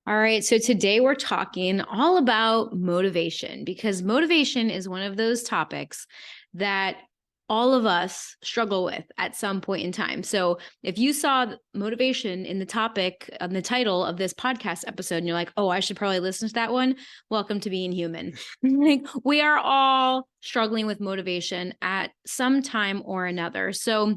All right. So today we're talking all about motivation because motivation is one of those topics that all of us struggle with at some point in time. So if you saw motivation in the topic on the title of this podcast episode and you're like, oh, I should probably listen to that one, welcome to being human. Like, we are all struggling with motivation at some time or another. So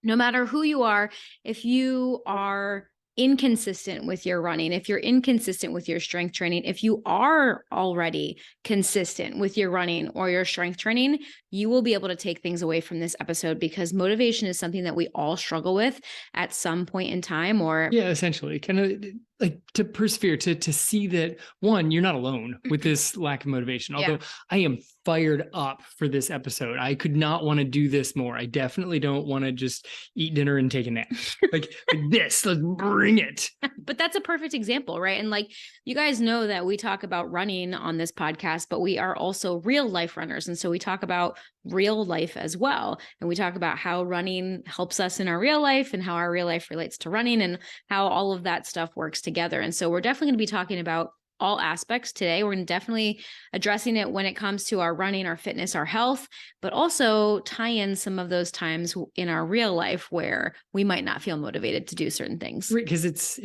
no matter who you are, if you are inconsistent with your running, if you're inconsistent with your strength training, if you are already consistent with your running or your strength training, you will be able to take things away from this episode because motivation is something that we all struggle with at some point in time. Or yeah, essentially kind of like to persevere, to see that one, you're not alone with this lack of motivation. Although I am fired up for this episode. I could not want to do this more. I definitely don't want to just eat dinner and take a nap. like this, let's bring it. But that's a perfect example, right? And like, you guys know that we talk about running on this podcast, but we are also real life runners. And so we talk about real life as well. And we talk about how running helps us in our real life and how our real life relates to running and how all of that stuff works together. And so we're definitely going to be talking about all aspects today. We're definitely addressing it when it comes to our running, our fitness, our health, but also tie in some of those times in our real life where we might not feel motivated to do certain things. Right, because it's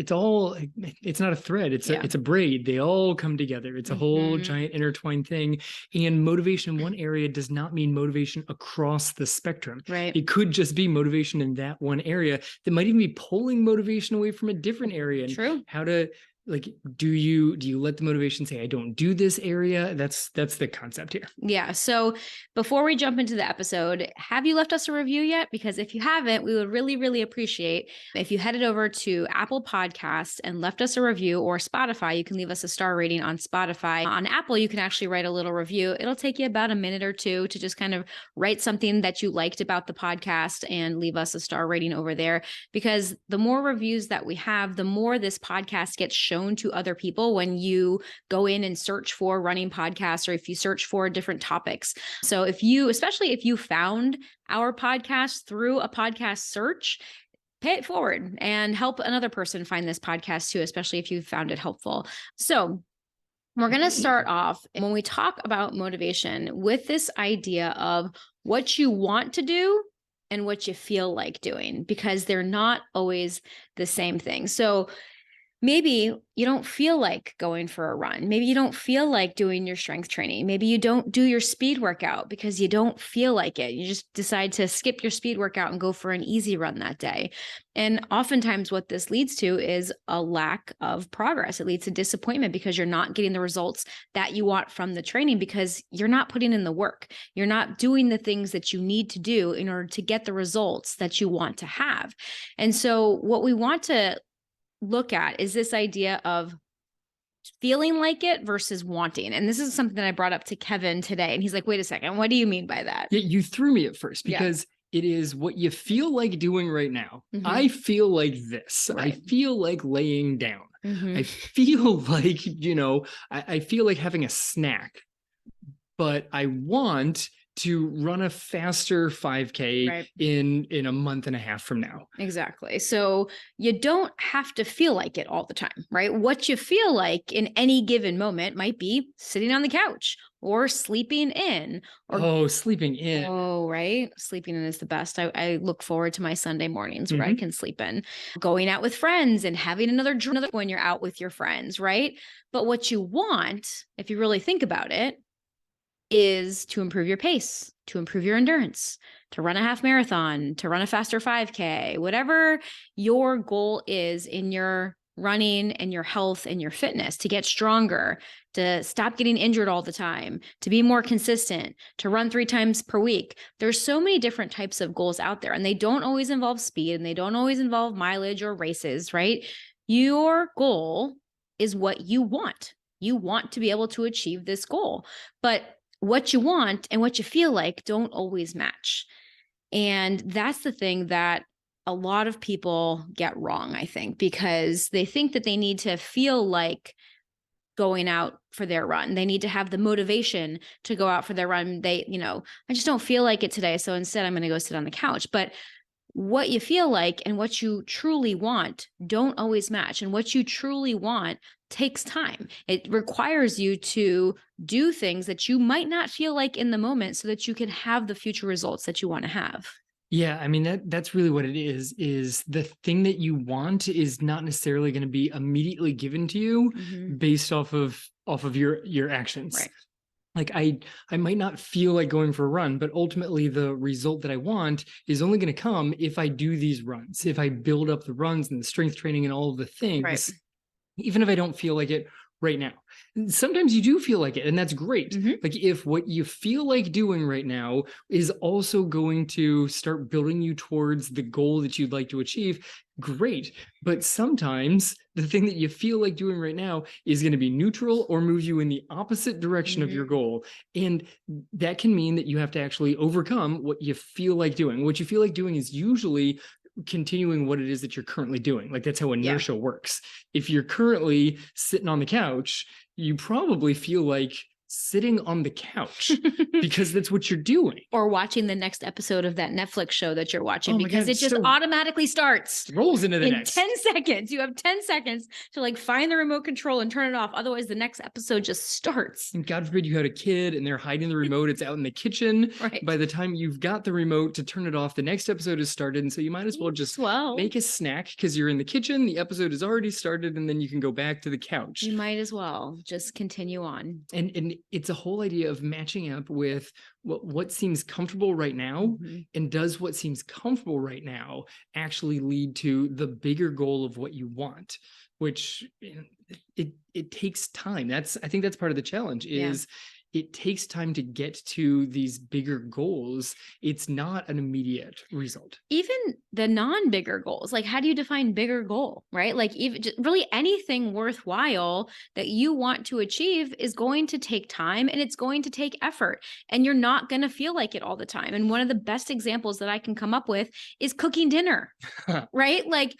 not a thread, it's a braid. They all come together. It's a whole giant intertwined thing. And motivation in one area does not mean motivation across the spectrum. Right. It could just be motivation in that one area that might even be pulling motivation away from a different area. And True. how to like, do you let the motivation say, I don't do this area? That's the concept here. Yeah. So before we jump into the episode, have you left us a review yet? Because if you haven't, we would really, really appreciate if you headed over to Apple Podcasts and left us a review, or Spotify. You can leave us a star rating on Spotify. On Apple, you can actually write a little review. It'll take you about a minute or two to just kind of write something that you liked about the podcast and leave us a star rating over there. Because the more reviews that we have, the more this podcast gets shown to other people when you go in and search for running podcasts, or if you search for different topics. So especially if you found our podcast through a podcast search, pay it forward and help another person find this podcast too, especially if you found it helpful. So we're going to start off when we talk about motivation with this idea of what you want to do and what you feel like doing, because they're not always the same thing. So maybe you don't feel like going for a run. Maybe you don't feel like doing your strength training. Maybe you don't do your speed workout because you don't feel like it. You just decide to skip your speed workout and go for an easy run that day. And oftentimes what this leads to is a lack of progress. It leads to disappointment because you're not getting the results that you want from the training because you're not putting in the work. You're not doing the things that you need to do in order to get the results that you want to have. And so what we want to look at is this idea of feeling like it versus wanting. And this is something that I brought up to Kevin today. And he's like, wait a second, what do you mean by that? Yeah, you threw me at first because it is what you feel like doing right now. I feel like this. Right. I feel like laying down. I feel like, I feel like having a snack, but I want to run a faster 5K in a month and a half from now. Exactly. So you don't have to feel like it all the time, right? What you feel like in any given moment might be sitting on the couch or sleeping in. Sleeping in. Oh, right. Sleeping in is the best. I look forward to my Sunday mornings where I can sleep in. Going out with friends and having another drink when you're out with your friends, right? But what you want, if you really think about it, is to improve your pace, to improve your endurance, to run a half marathon, to run a faster 5K, whatever your goal is in your running and your health and your fitness, to get stronger, to stop getting injured all the time, to be more consistent, to run 3 times per week. There's so many different types of goals out there, and they don't always involve speed and they don't always involve mileage or races, right? Your goal is what you want. You want to be able to achieve this goal, but what you want and what you feel like don't always match. And that's the thing that a lot of people get wrong, I think, because they think that they need to feel like going out for their run. They need to have the motivation to go out for their run. I just don't feel like it today. So instead I'm going to go sit on the couch. But what you feel like and what you truly want don't always match. And what you truly want takes time. It requires you to do things that you might not feel like in the moment so that you can have the future results that you want to have. Yeah, I mean that's really what it is the thing that you want is not necessarily going to be immediately given to you based off of your actions. Right. Like I might not feel like going for a run, but ultimately the result that I want is only going to come if I do these runs, if I build up the runs and the strength training and all of the things, Right. even if I don't feel like it right now. Sometimes you do feel like it, and that's great. Like if what you feel like doing right now is also going to start building you towards the goal that you'd like to achieve, great. But sometimes the thing that you feel like doing right now is going to be neutral or move you in the opposite direction of your goal. And that can mean that you have to actually overcome what you feel like doing. What you feel like doing is usually continuing what it is that you're currently doing. Like that's how inertia works. If you're currently sitting on the couch, you probably feel like sitting on the couch because that's what you're doing. Or watching the next episode of that Netflix show that you're watching, because God, it just automatically starts. Rolls into the in next. 10 seconds. You have 10 seconds to like find the remote control and turn it off. Otherwise, the next episode just starts. And God forbid you had a kid and they're hiding the remote. It's out in the kitchen. Right. By the time you've got the remote to turn it off, the next episode has started. And so you might as well just make a snack because you're in the kitchen. The episode has already started and then you can go back to the couch. You might as well just continue on. And it's a whole idea of matching up with what seems comfortable right now, and does what seems comfortable right now actually lead to the bigger goal of what you want, which it takes time. I think that's part of the challenge is it takes time to get to these bigger goals. It's not an immediate result. Even the non-bigger goals, like how do you define bigger goal, right? Like even just really anything worthwhile that you want to achieve is going to take time and it's going to take effort, and you're not going to feel like it all the time. And one of the best examples that I can come up with is cooking dinner, right? Like,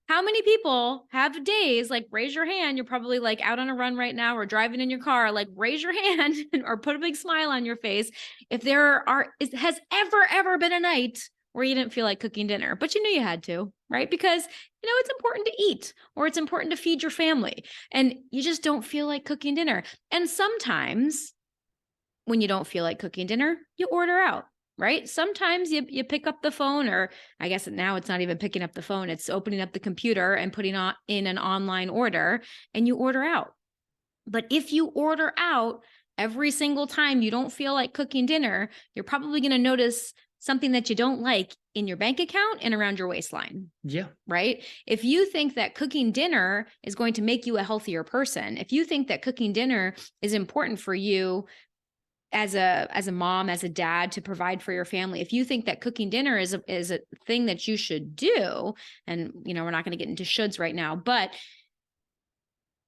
how many people have days, like raise your hand, you're probably like out on a run right now or driving in your car, like raise your hand or put a big smile on your face if has ever been a night where you didn't feel like cooking dinner, but you knew you had to, right? Because, it's important to eat or it's important to feed your family and you just don't feel like cooking dinner. And sometimes when you don't feel like cooking dinner, you order out. Right? Sometimes you pick up the phone, or I guess now it's not even picking up the phone. It's opening up the computer and putting in an online order and you order out. But if you order out every single time you don't feel like cooking dinner, you're probably going to notice something that you don't like in your bank account and around your waistline. Yeah. Right? If you think that cooking dinner is going to make you a healthier person, if you think that cooking dinner is important for you as a mom, as a dad, to provide for your family, if you think that cooking dinner is a thing that you should do, and we're not going to get into shoulds right now, but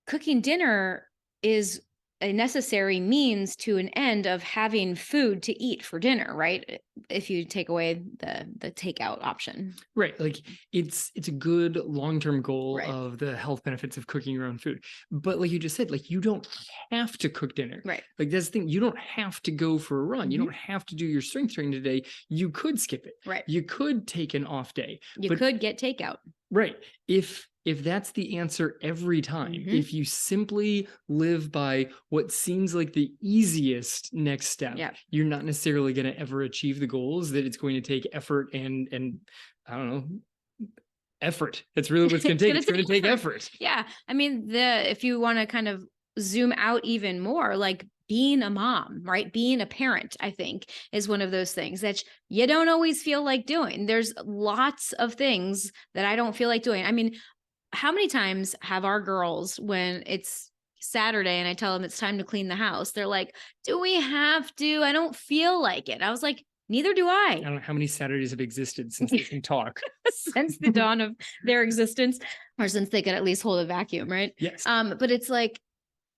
cooking dinner is a necessary means to an end of having food to eat for dinner, right? If you take away the takeout option. Right. Like it's a good long-term goal of the health benefits of cooking your own food. But like you just said, like you don't have to cook dinner. Right. Like that's the thing. You don't have to go for a run. You don't have to do your strength training today. You could skip it. Right. You could take an off day. You could get takeout. Right. If that's the answer every time, if you simply live by what seems like the easiest next step, you're not necessarily going to ever achieve the goals. That it's going to take effort and I don't know, effort. That's really what it's going to take. It's going to take effort. Yeah. I mean, if you want to kind of zoom out even more, like being a mom, right? Being a parent, I think, is one of those things that you don't always feel like doing. There's lots of things that I don't feel like doing. I mean, how many times have our girls, when it's Saturday and I tell them it's time to clean the house, they're like, do we have to? I don't feel like it. I was like, neither do I. I don't know how many Saturdays have existed since they can talk. Since the dawn of their existence, or since they could at least hold a vacuum, right? Yes. But it's like,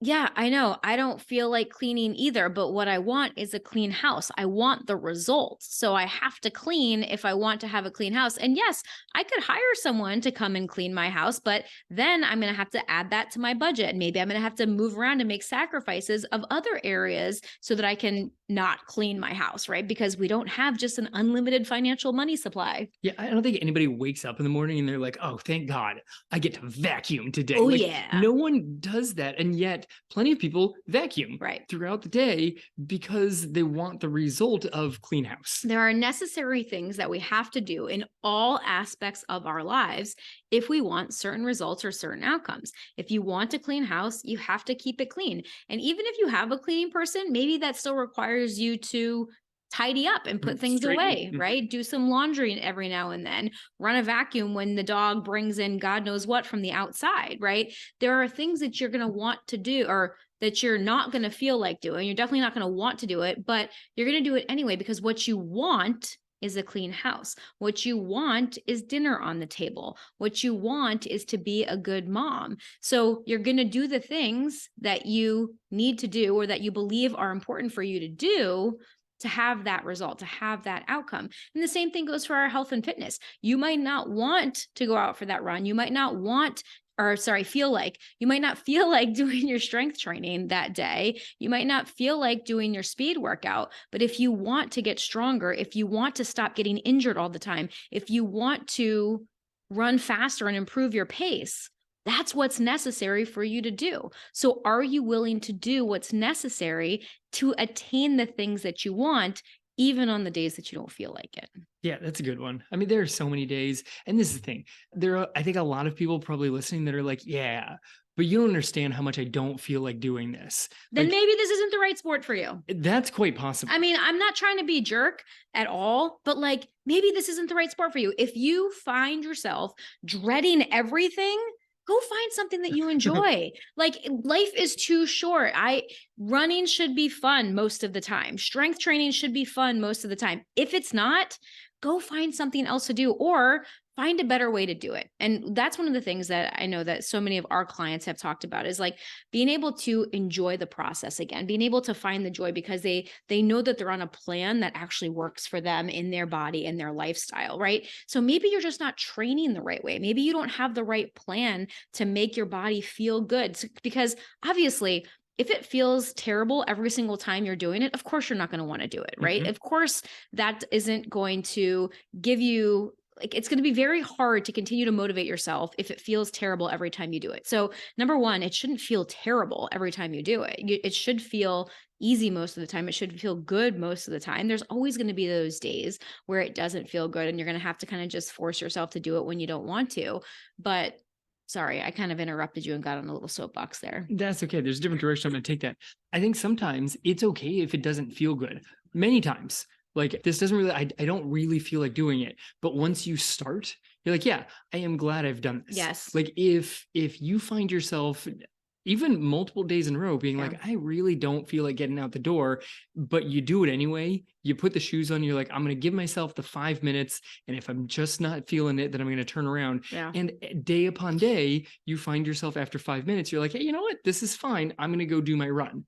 Yeah, I know. I don't feel like cleaning either, but what I want is a clean house. I want the results. So I have to clean if I want to have a clean house. And yes, I could hire someone to come and clean my house, but then I'm going to have to add that to my budget. And maybe I'm going to have to move around and make sacrifices of other areas so that I can not clean my house, right? Because we don't have just an unlimited financial money supply. Yeah, I don't think anybody wakes up in the morning and they're like, "Oh, thank God, I get to vacuum today." Oh, Like, yeah. no one does that, and yet plenty of people vacuum Right. throughout the day because they want the result of clean house. There are necessary things that we have to do in all aspects of our lives if we want certain results or certain outcomes. If you want a clean house, you have to keep it clean. And even if you have a cleaning person, maybe that still requires you to tidy up and put things Straighten. away, right? Do some laundry every now and then, run a vacuum when the dog brings in God knows what from the outside, right? There are things that you're going to want to do or that you're not going to feel like doing. You're definitely not going to want to do it, but you're going to do it anyway because what you want is a clean house. What you want is dinner on the table. What you want is to be a good mom. So you're going to do the things that you need to do or that you believe are important for you to do to have that result, to have that outcome. And the same thing goes for our health and fitness. You might not want to go out for that run. You might not want or sorry, feel like you might not feel like doing your strength training that day. You might not feel like doing your speed workout, but if you want to get stronger, if you want to stop getting injured all the time, if you want to run faster and improve your pace, that's what's necessary for you to do. So are you willing to do what's necessary to attain the things that you want, even on the days that you don't feel like it? Yeah, that's a good one. I mean, there are so many days, and this is the thing. I think a lot of people probably listening that are like, "Yeah, but you don't understand how much I don't feel like doing this." Then Like, maybe this isn't the right sport for you. that's quite possible. I mean, I'm not trying to be a jerk at all, but like maybe this isn't the right sport for you. If you find yourself dreading everything, go find something that you enjoy. Like life is too short. Running should be fun most of the time. Strength training should be fun most of the time. If it's not, go find something else to do or find a better way to do it. And that's one of the things that I know that so many of our clients have talked about is like being able to enjoy the process again, being able to find the joy because they know that they're on a plan that actually works for them in their body and their lifestyle, right? So maybe you're just not training the right way. Maybe you don't have the right plan to make your body feel good because obviously if it feels terrible every single time you're doing it, of course you're not going to want to do it, right? Of course that isn't going to give you like it's going to be very hard to continue to motivate yourself if it feels terrible every time you do it. So, number one, it shouldn't feel terrible every time you do it. It should feel easy most of the time. It should feel good most of the time. There's always going to be those days where it doesn't feel good and you're going to have to kind of just force yourself to do it when you don't want to. But sorry, I kind of interrupted you and got on a little soapbox there. That's okay. There's a different direction I'm going to take that. I think sometimes it's okay if it doesn't feel good. Many times, like this doesn't really, I don't really feel like doing it. But once you start, you're like, yeah, I am glad I've done this. Yes. Like if you find yourself even multiple days in a row being like, I really don't feel like getting out the door, but you do it anyway. You put the shoes on, you're like, I'm going to give myself the 5 minutes. And if I'm just not feeling it, then I'm going to turn around. Yeah. And day upon day, you find yourself after 5 minutes, you're like, hey, you know what? This is fine. I'm going to go do my run.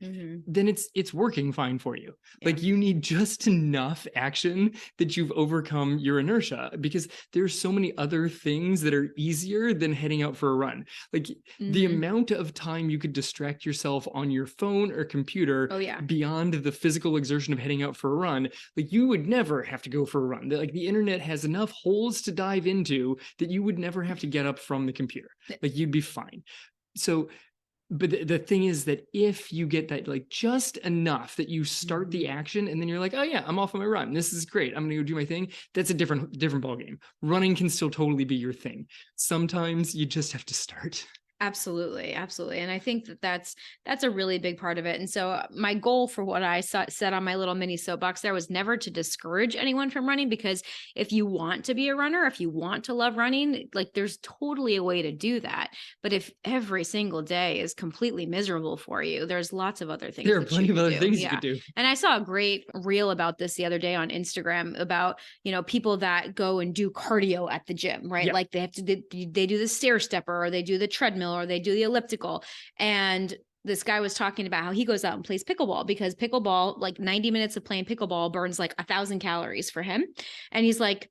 Then it's working fine for you. Yeah. Like you need just enough action that you've overcome your inertia because there's so many other things that are easier than heading out for a run. Like the amount of time you could distract yourself on your phone or computer beyond the physical exertion of heading out for a run. Like you would never have to go for a run. Like the internet has enough holes to dive into that you would never have to get up from the computer. Like you'd be fine. So, but the thing is that if you get that like just enough that you start the action and then you're like, oh yeah, I'm off on my run. This is great. I'm gonna go do my thing. That's a different ballgame. Running can still totally be your thing. Sometimes you just have to start. Absolutely. Absolutely. And I think that that's a really big part of it. And so my goal for what I set on my little mini soapbox there was never to discourage anyone from running, because if you want to be a runner, if you want to love running, like there's totally a way to do that. But if every single day is completely miserable for you, there's lots of other things. There are plenty of other things you could do. And I saw a great reel about this the other day on Instagram about, people that go and do cardio at the gym, right? Like they do the stair stepper or they do the treadmill or they do the elliptical. And this guy was talking about how he goes out and plays pickleball because pickleball, like 90 minutes of playing pickleball burns like 1,000 calories for him. And he's like,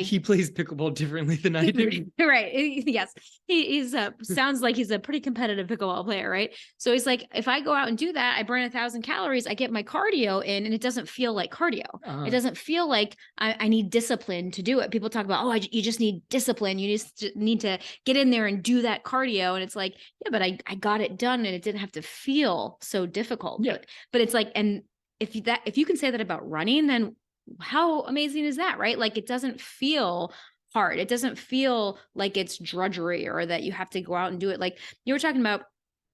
he plays pickleball differently than I do. Right. Yes. He's sounds like he's a pretty competitive pickleball player, right? So he's like, if I go out and do that, I burn 1,000 calories, I get my cardio in, and it doesn't feel like cardio. It doesn't feel like I need discipline to do it. People talk about, you just need discipline. You just need to get in there and do that cardio. And it's like, yeah, but I got it done and it didn't have to feel so difficult. Yeah. But it's like, and if you can say that about running, then how amazing is that, right? Like, it doesn't feel hard. It doesn't feel like it's drudgery or that you have to go out and do it. Like you were talking about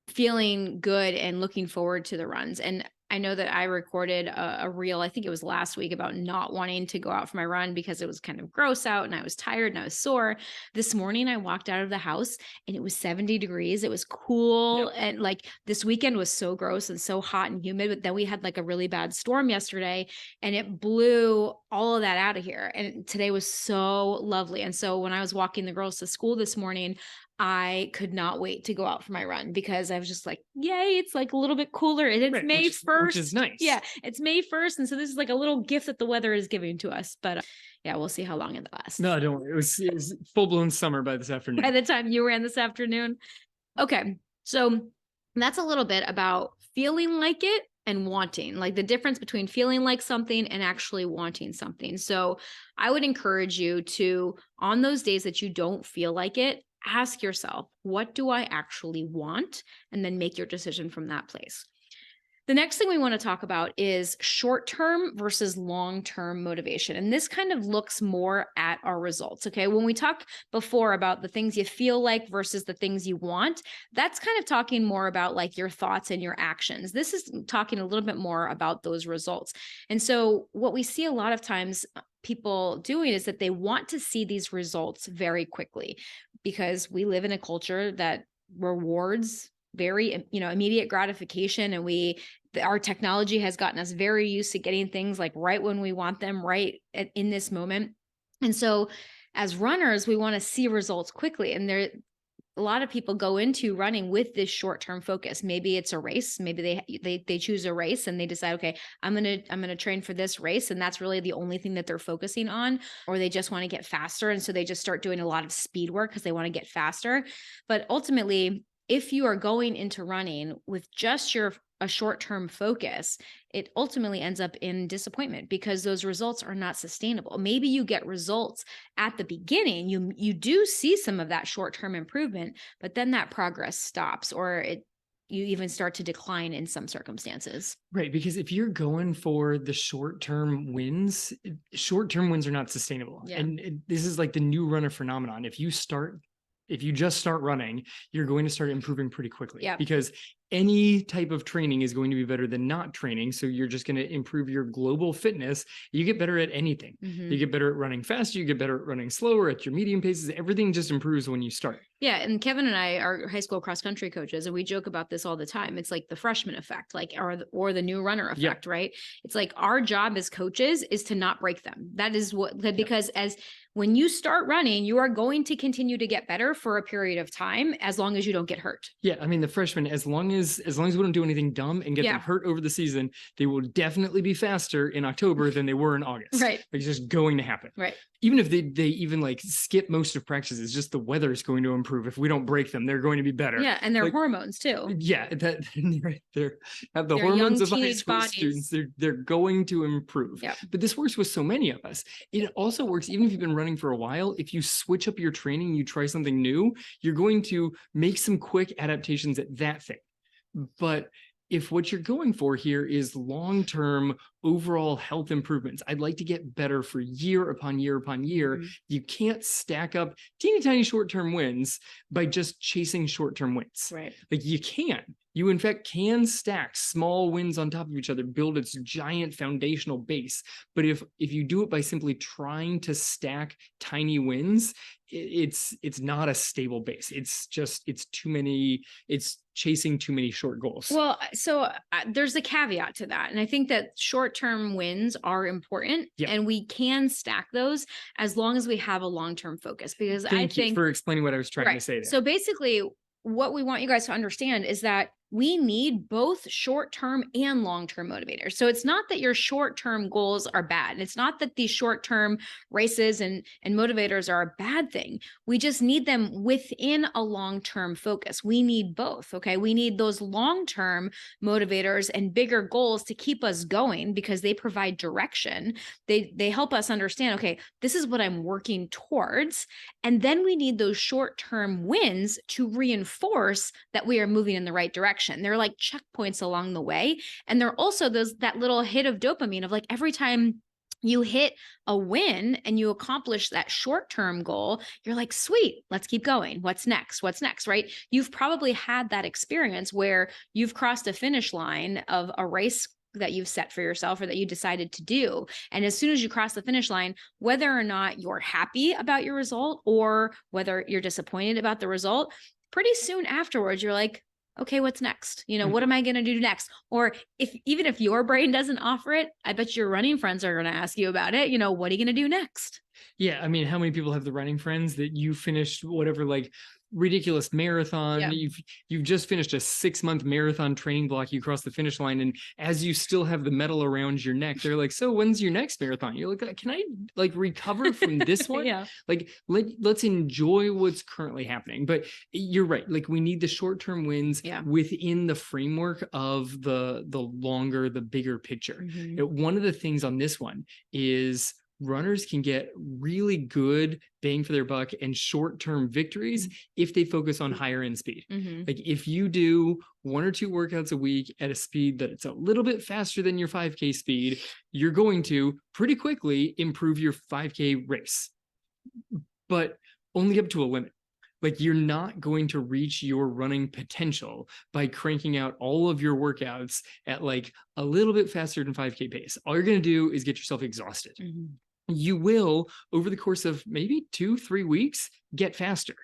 feeling good and looking forward to the runs. And I know that I recorded a reel, I think it was last week, about not wanting to go out for my run because it was kind of gross out and I was tired and I was sore. This morning I walked out of the house and it was 70 degrees. It was cool. Yep. And like this weekend was so gross and so hot and humid, but then we had like a really bad storm yesterday and it blew all of that out of here. And today was so lovely. And so when I was walking the girls to school this morning, I could not wait to go out for my run because I was just like, yay, it's like a little bit cooler. And it's May 1st. Which is nice. Yeah, it's May 1st. And so this is like a little gift that the weather is giving to us. But yeah, we'll see how long it lasts. No, don't worry. It was full-blown summer by this afternoon. By the time you ran this afternoon. Okay, so that's a little bit about feeling like it and wanting, like the difference between feeling like something and actually wanting something. So I would encourage you to, on those days that you don't feel like it, ask yourself, what do I actually want? And then make your decision from that place. The next thing we want to talk about is short-term versus long-term motivation. And this kind of looks more at our results. Okay. When we talked before about the things you feel like versus the things you want, that's kind of talking more about like your thoughts and your actions. This is talking a little bit more about those results. And so what we see a lot of times people doing is that they want to see these results very quickly because we live in a culture that rewards very, immediate gratification. And our technology has gotten us very used to getting things like right when we want them, right in this moment. And so as runners, we want to see results quickly. And a lot of people go into running with this short-term focus. Maybe it's a race. Maybe they choose a race and they decide, okay, I'm going to train for this race. And that's really the only thing that they're focusing on, or they just want to get faster. And so they just start doing a lot of speed work because they want to get faster. But ultimately, if you are going into running with just a short-term focus, it ultimately ends up in disappointment because those results are not sustainable. Maybe you get results at the beginning, you do see some of that short-term improvement, but then that progress stops or you even start to decline in some circumstances. Right, because if you're going for the short-term wins are not sustainable. Yeah. And this is like the new runner phenomenon. If you just start running, you're going to start improving pretty quickly. Yeah. Because any type of training is going to be better than not training. So you're just going to improve your global fitness. You get better at anything. Mm-hmm. You get better at running faster. You get better at running slower at your medium paces. Everything just improves when you start. Yeah. And Kevin and I are high school cross country coaches, and we joke about this all the time. It's like the freshman effect, like, or the new runner effect, right? It's like our job as coaches is to not break them. That is because when you start running, you are going to continue to get better for a period of time, as long as you don't get hurt. Yeah. I mean, the freshmen, as long as we don't do anything dumb and get them hurt over the season, they will definitely be faster in October than they were in August. Right. It's just going to happen. Right. Even if they even like skip most of practices, just the weather is going to improve. If we don't break them, they're going to be better. Yeah. And their hormones too. Yeah. They're hormones of high school students. They're going to improve. Yeah. But this works with so many of us. It also works even if you've been running for a while. If you switch up your training, you try something new, you're going to make some quick adaptations at that thing. But if what you're going for here is long-term overall health improvements, I'd like to get better for year upon year upon year. Mm-hmm. You can't stack up teeny tiny short-term wins by just chasing short-term wins. Right. Like you in fact can stack small wins on top of each other, build its giant foundational base. But if you do it by simply trying to stack tiny wins, it's not a stable base. It's chasing too many short goals. Well, so there's a caveat to that. And I think that short-term wins are important and we can stack those as long as we have a long-term focus, because Thank you for explaining what I was trying to say there. So basically what we want you guys to understand is that we need both short-term and long-term motivators. So it's not that your short-term goals are bad. It's not that these short-term races and motivators are a bad thing. We just need them within a long-term focus. We need both, okay? We need those long-term motivators and bigger goals to keep us going because they provide direction. They help us understand, okay, this is what I'm working towards. And then we need those short-term wins to reinforce that we are moving in the right direction. They're like checkpoints along the way. And they're also that little hit of dopamine of like every time you hit a win and you accomplish that short-term goal, you're like, sweet, let's keep going. What's next? What's next, right? You've probably had that experience where you've crossed a finish line of a race that you've set for yourself or that you decided to do. And as soon as you cross the finish line, whether or not you're happy about your result or whether you're disappointed about the result, pretty soon afterwards, you're like, okay, what's next? What am I going to do next? Or even if your brain doesn't offer it, I bet your running friends are going to ask you about it. What are you going to do next? Yeah. I mean, how many people have the running friends that you finished whatever, like ridiculous marathon? Yeah. You've just finished a 6-month marathon training block. You cross the finish line. And as you still have the medal around your neck, they're like, so when's your next marathon? You're like, can I like recover from this one? Yeah. Like let's enjoy what's currently happening. But you're right. Like we need the short-term wins within the framework of the longer, the bigger picture. Mm-hmm. One of the things on this one is runners can get really good bang for their buck and short-term victories if they focus on higher end speed. Mm-hmm. Like if you do 1 or 2 workouts a week at a speed that it's a little bit faster than your 5K speed, you're going to pretty quickly improve your 5K race, but only up to a limit. Like you're not going to reach your running potential by cranking out all of your workouts at like a little bit faster than 5K pace. All you're going to do is get yourself exhausted. Mm-hmm. You will, over the course of maybe 2-3 weeks, get faster,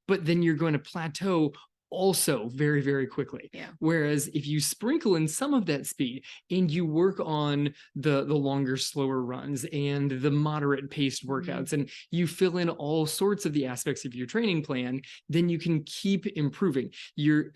but then you're going to plateau also very, very quickly. Yeah. Whereas if you sprinkle in some of that speed and you work on the longer, slower runs and the moderate paced workouts, and you fill in all sorts of the aspects of your training plan, then you can keep improving.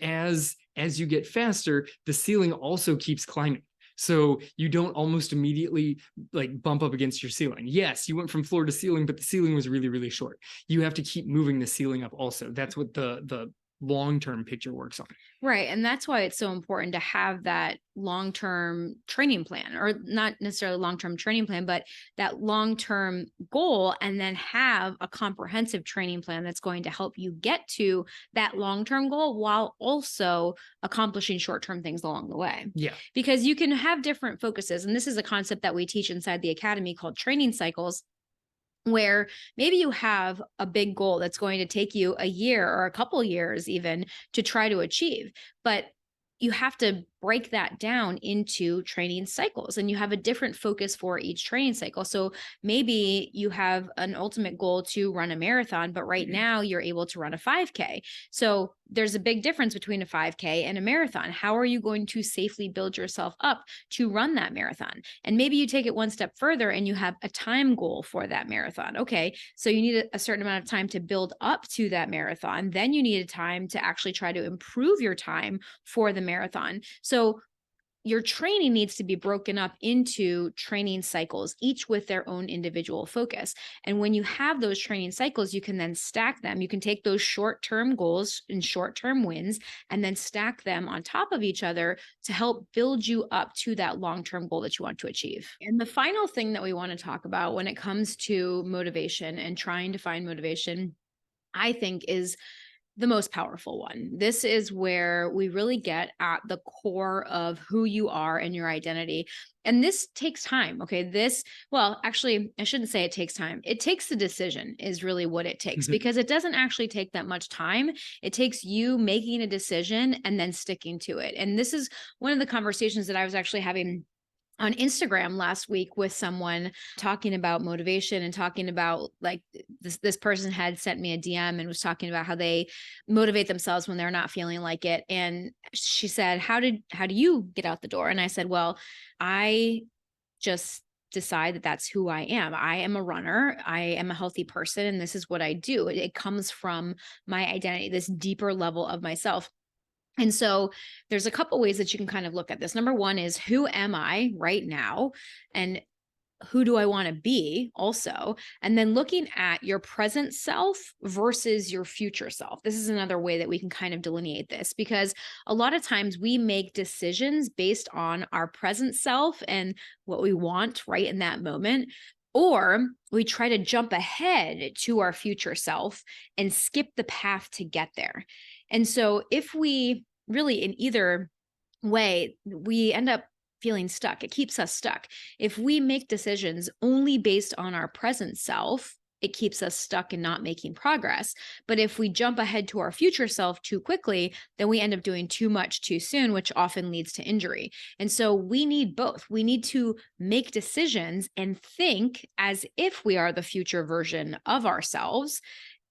As you get faster, the ceiling also keeps climbing. So you don't almost immediately like bump up against your ceiling. Yes, you went from floor to ceiling, but the ceiling was really, really short. You have to keep moving the ceiling up also. That's what the long-term picture works on. Right. And that's why it's so important to have that long-term training plan, or not necessarily long-term training plan, but that long-term goal, and then have a comprehensive training plan that's going to help you get to that long-term goal while also accomplishing short-term things along the way. Yeah. Because you can have different focuses. And this is a concept that we teach inside the academy called training cycles, where maybe you have a big goal that's going to take you a year or a couple years even to try to achieve, but you have to break that down into training cycles, and you have a different focus for each training cycle. So maybe you have an ultimate goal to run a marathon, but right now you're able to run a 5K. So there's a big difference between a 5K and a marathon. How are you going to safely build yourself up to run that marathon? And maybe you take it one step further and you have a time goal for that marathon. Okay, so you need a certain amount of time to build up to that marathon. Then you need a time to actually try to improve your time for the marathon. So your training needs to be broken up into training cycles, each with their own individual focus. And when you have those training cycles, you can then stack them. You can take those short-term goals and short-term wins and then stack them on top of each other to help build you up to that long-term goal that you want to achieve. And the final thing that we want to talk about when it comes to motivation and trying to find motivation, I think, is the most powerful one. This is where we really get at the core of who you are and your identity. And this takes time. Okay. Actually, I shouldn't say it takes time. It takes the decision is really what it takes, because it doesn't actually take that much time. It takes you making a decision and then sticking to it. And this is one of the conversations that I was actually having on Instagram last week with someone, talking about motivation and talking about like this person had sent me a DM and was talking about how they motivate themselves when they're not feeling like it. And she said, how do you get out the door? And I said, well, I just decide that that's who I am. I am a runner. I am a healthy person. And this is what I do. It comes from my identity, this deeper level of myself. And so there's a couple ways that you can kind of look at this. Number one is, who am I right now? And who do I want to be also? And then looking at your present self versus your future self. This is another way that we can kind of delineate this, because a lot of times we make decisions based on our present self and what we want right in that moment. Or we try to jump ahead to our future self and skip the path to get there. And so if we really, in either way, we end up feeling stuck. It keeps us stuck. If we make decisions only based on our present self, it keeps us stuck and not making progress. But if we jump ahead to our future self too quickly, then we end up doing too much too soon, which often leads to injury. And so we need both. We need to make decisions and think as if we are the future version of ourselves,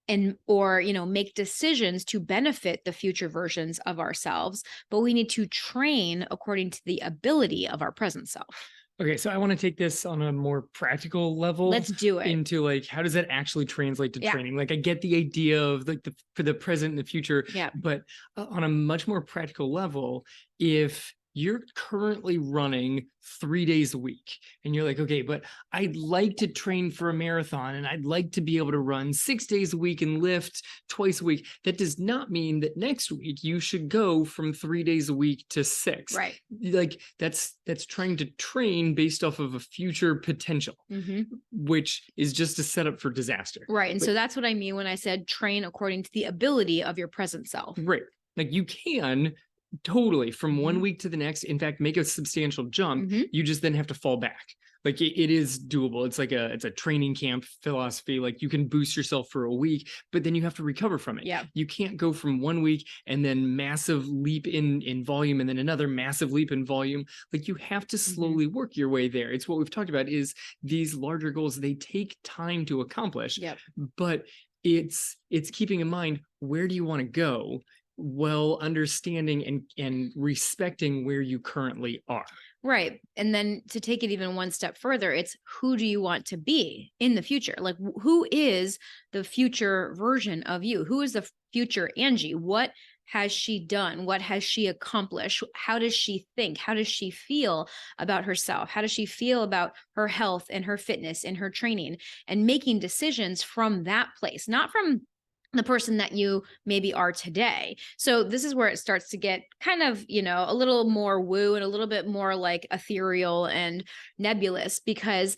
and or make decisions to benefit the future versions of ourselves, but we need to train according to the ability of our present self. Okay, so I want to take this on a more practical level. Let's do it. Into like, how does that actually translate to Yeah. training? Like, I get the idea of like for the present and the future, Yeah. but on a much more practical level, if you're currently running 3 days a week and you're like, okay, but I'd like to train for a marathon and I'd like to be able to run 6 days a week and lift twice a week. That does not mean that next week you should go from 3 days a week to 6. Right. Like that's trying to train based off of a future potential, which is just a setup for disaster. Right. And so that's what I mean when I said train according to the ability of your present self. Right. Like you can totally from 1 week to the next, in fact, make a substantial jump. You just then have to fall back. Like it is doable. It's like it's a training camp philosophy. Like you can boost yourself for a week, but then you have to recover from it. Yeah. You can't go from 1 week and then massive leap in volume and then another massive leap in volume. Like you have to slowly work your way there. It's what we've talked about is these larger goals, they take time to accomplish. Yep. But it's keeping in mind, where do you want to go? Well, understanding and respecting where you currently are. Right. And then to take it even one step further, it's who do you want to be in the future? Like, who is the future version of you? Who is the future Angie? What has she done? What has she accomplished? How does she think? How does she feel about herself? How does she feel about her health and her fitness and her training? And making decisions from that place, not from the person that you maybe are today. So this is where it starts to get kind of, a little more woo and a little bit more like ethereal and nebulous, because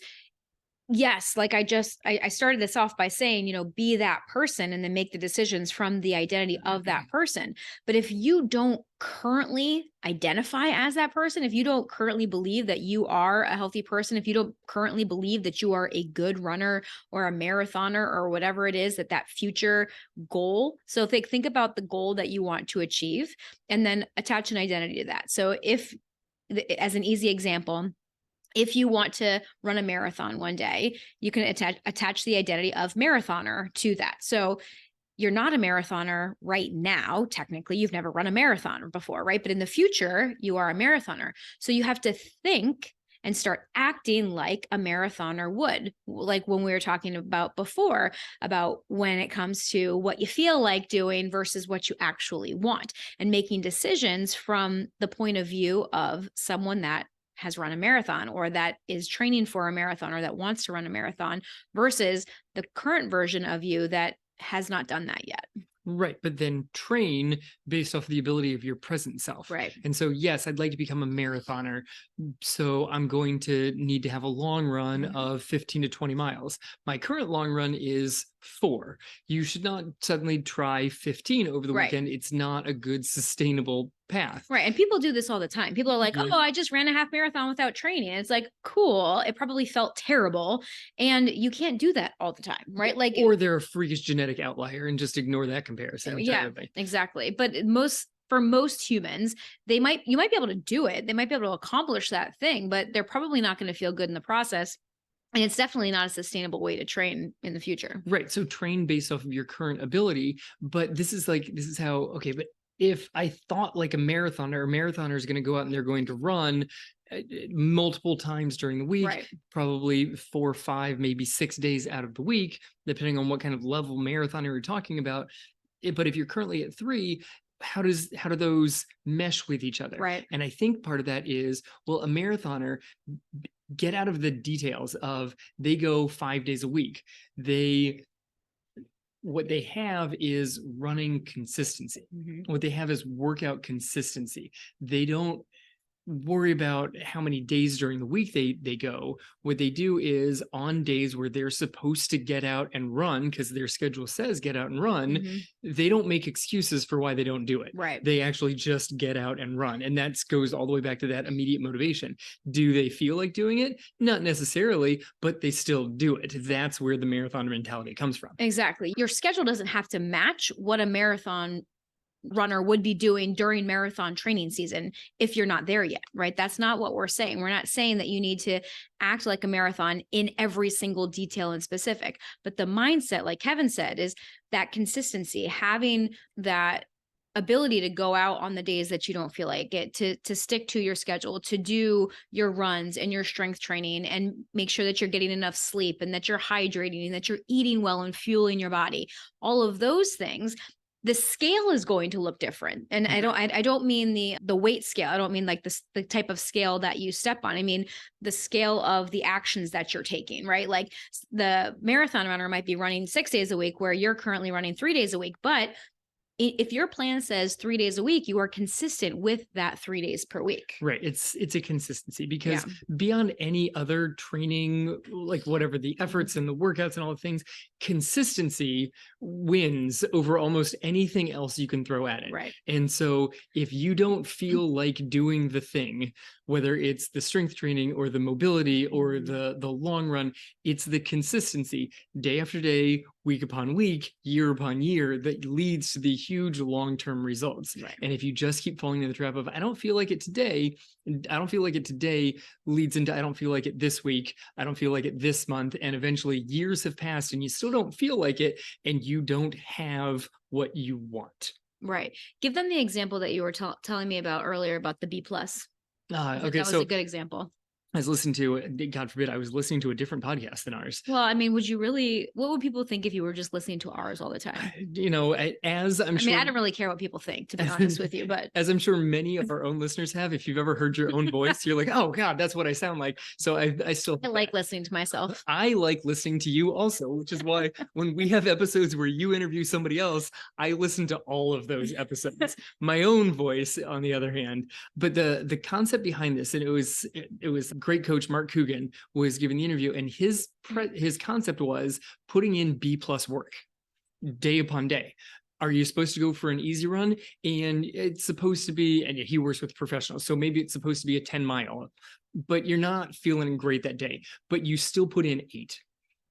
yes, like I started this off by saying, be that person and then make the decisions from the identity of that person. But if you don't currently identify as that person, if you don't currently believe that you are a healthy person, if you don't currently believe that you are a good runner or a marathoner or whatever it is that future goal. So think about the goal that you want to achieve and then attach an identity to that. So if, as an easy example, if you want to run a marathon one day, you can attach the identity of marathoner to that. So you're not a marathoner right now. Technically, you've never run a marathon before, right? But in the future, you are a marathoner. So you have to think and start acting like a marathoner would, like when we were talking about before, about when it comes to what you feel like doing versus what you actually want, and making decisions from the point of view of someone that has run a marathon or that is training for a marathon or that wants to run a marathon versus the current version of you that has not done that yet. Right. But then train based off the ability of your present self. Right. And so, yes, I'd like to become a marathoner. So I'm going to need to have a long run of 15 to 20 miles. My current long run is 4. You should not suddenly try 15 over the weekend. It's not a good sustainable path. Right. And people do this all the time. People are like, oh, I just ran a half marathon without training. And it's like, cool. It probably felt terrible. And you can't do that all the time. Right. Like, or they're a freakish genetic outlier and just ignore that comparison. Yeah, exactly. But for most humans, you might be able to do it. They might be able to accomplish that thing, but they're probably not going to feel good in the process. And it's definitely not a sustainable way to train in the future. Right. So train based off of your current ability. But this is how, okay, but if I thought like a marathoner is going to go out and they're going to run multiple times during the week, probably 4, 5, maybe 6 days out of the week, depending on what kind of level marathoner you're talking about. But if you're currently at 3, how do those mesh with each other? Right. And I think part of that is, well, a marathoner, get out of the details of they go 5 days a week. What they have is running consistency. What they have is workout consistency. They don't worry about how many days during the week they go. What they do is on days where they're supposed to get out and run, because their schedule says get out and run, they don't make excuses for why they don't do it. Right. They actually just get out and run. And that goes all the way back to that immediate motivation. Do they feel like doing it? Not necessarily, but they still do it. That's where the marathoner mentality comes from. Exactly. Your schedule doesn't have to match what a marathon runner would be doing during marathon training season if you're not there yet, right? That's not what we're saying. We're not saying that you need to act like a marathon in every single detail and specific, but the mindset, like Kevin said, is that consistency, having that ability to go out on the days that you don't feel like it, to stick to your schedule, to do your runs and your strength training, and make sure that you're getting enough sleep and that you're hydrating and that you're eating well and fueling your body. All of those things, the scale is going to look different. And I don't mean the weight scale. I don't mean like the type of scale that you step on. I mean the scale of the actions that you're taking, right? Like the marathon runner might be running 6 days a week where you're currently running 3 days a week. But if your plan says 3 days a week, you are consistent with that 3 days per week. Right. It's a consistency, because beyond any other training, like whatever the efforts and the workouts and all the things, consistency wins over almost anything else you can throw at it. Right. And so if you don't feel like doing the thing, whether it's the strength training or the mobility or the long run, it's the consistency day after day, week upon week, year upon year, that leads to the huge long-term results. Right. And if you just keep falling into the trap of, I don't feel like it today, I don't feel like it today, leads into, I don't feel like it this week, I don't feel like it this month, and eventually years have passed and you still don't feel like it, and you don't have what you want. Right. Give them the example that you were telling me about earlier about the B+. Okay, that was a good example. I was listening to, God forbid, I was listening to a different podcast than ours. Well, I mean, what would people think if you were just listening to ours all the time? You know, as I'm sure. I mean, I don't really care what people think, to be honest with you, but. As I'm sure many of our own listeners have, if you've ever heard your own voice, you're like, oh God, that's what I sound like. So I like listening to myself. I like listening to you also, which is why when we have episodes where you interview somebody else, I listen to all of those episodes. My own voice, on the other hand. But the concept behind this, and it was great coach Mark Coogan was giving the interview, and his concept was putting in B+ work day upon day. Are you supposed to go for an easy run? And it's supposed to be, and he works with professionals, so maybe it's supposed to be a 10-mile, but you're not feeling great that day, but you still put in 8.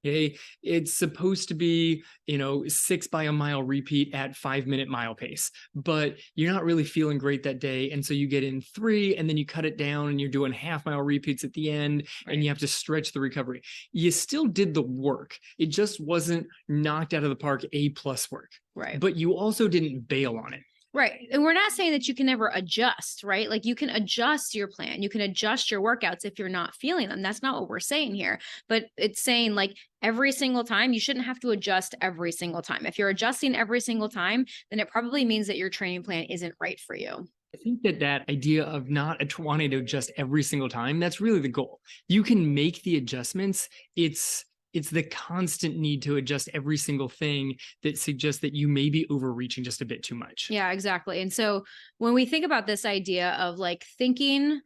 Okay, it's supposed to be, 6 by a mile repeat at 5-minute mile pace, but you're not really feeling great that day. And so you get in 3 and then you cut it down and you're doing half-mile repeats at the end, and you have to stretch the recovery. You still did the work. It just wasn't knocked out of the park A+ work. Right. But you also didn't bail on it. Right. And we're not saying that you can never adjust, right? Like you can adjust your plan. You can adjust your workouts if you're not feeling them. That's not what we're saying here. But it's saying like every single time, you shouldn't have to adjust every single time. If you're adjusting every single time, then it probably means that your training plan isn't right for you. I think that idea of not wanting to adjust every single time, that's really the goal. You can make the adjustments. It's the constant need to adjust every single thing that suggests that you may be overreaching just a bit too much. Yeah, exactly. And so when we think about this idea of like thinking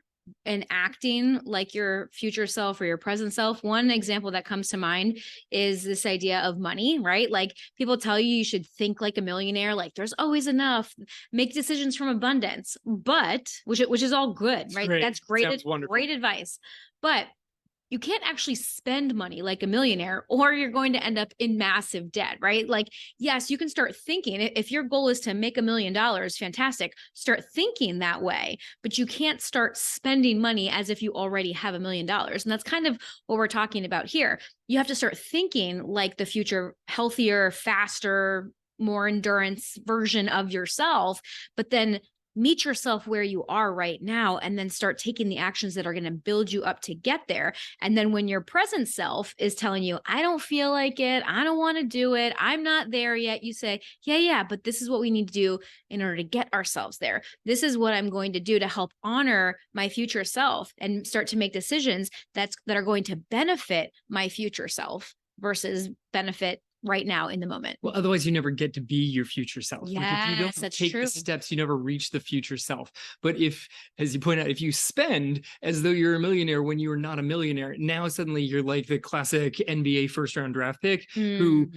and acting like your future self or your present self, one example that comes to mind is this idea of money, right? Like people tell you should think like a millionaire, like there's always enough, make decisions from abundance, but which is all good, right? That's great. Great advice. But you can't actually spend money like a millionaire, or you're going to end up in massive debt, right? Like, yes, you can start thinking, if your goal is to make $1 million, fantastic, start thinking that way, but you can't start spending money as if you already have $1 million. And that's kind of what we're talking about here. You have to start thinking like the future, healthier, faster, more endurance version of yourself, but then meet yourself where you are right now and then start taking the actions that are going to build you up to get there. And then when your present self is telling you, I don't feel like it, I don't want to do it, I'm not there yet, you say, yeah, but this is what we need to do in order to get ourselves there. This is what I'm going to do to help honor my future self and start to make decisions that are going to benefit my future self versus benefit right now in the moment. Well, otherwise you never get to be your future self. Yes, like if you don't that's take true. the steps, you never reach the future self. But if, as you point out, if you spend as though you're a millionaire when you are not a millionaire, now suddenly you're like the classic NBA first round draft pick who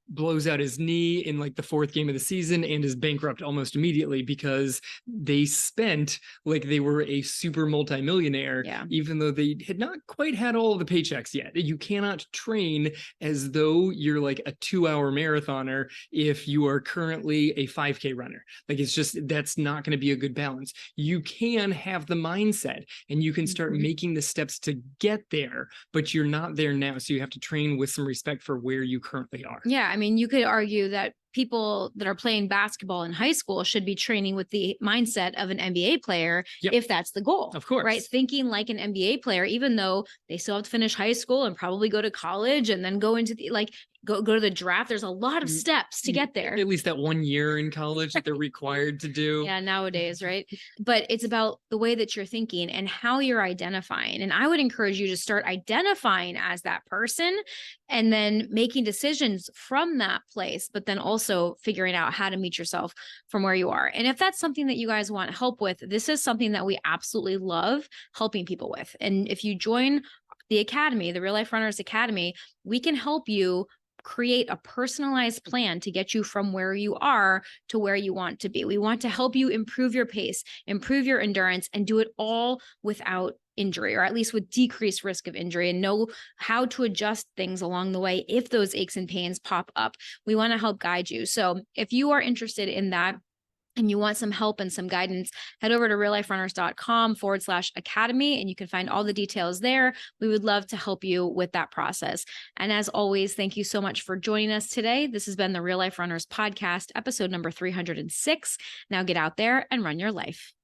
blows out his knee in like the fourth game of the season and is bankrupt almost immediately because they spent like they were a super multimillionaire, even though they had not quite had all of the paychecks yet. You cannot train as though you're like a 2-hour marathoner if you are currently a 5K runner. Like it's just, that's not going to be a good balance. You can have the mindset and you can start making the steps to get there, but you're not there now. So you have to train with some respect for where you currently are. Yeah. I mean, you could argue that people that are playing basketball in high school should be training with the mindset of an NBA player if that's the goal. Of course. Right? Thinking like an NBA player, even though they still have to finish high school and probably go to college and then go into the go to the draft. There's a lot of steps to get there. At least that 1 year in college that they're required to do. Yeah, nowadays, right? But it's about the way that you're thinking and how you're identifying. And I would encourage you to start identifying as that person and then making decisions from that place, but then also figuring out how to meet yourself from where you are. And if that's something that you guys want help with, this is something that we absolutely love helping people with. And if you join the Academy, the Real Life Runners Academy, we can help you create a personalized plan to get you from where you are to where you want to be. We want to help you improve your pace, improve your endurance, and do it all without injury, or at least with decreased risk of injury, and know how to adjust things along the way if those aches and pains pop up. We want to help guide you. So if you are interested in that, and you want some help and some guidance, head over to realliferunners.com/academy, and you can find all the details there. We would love to help you with that process. And as always, thank you so much for joining us today. This has been the Real Life Runners podcast, episode number 306. Now get out there and run your life.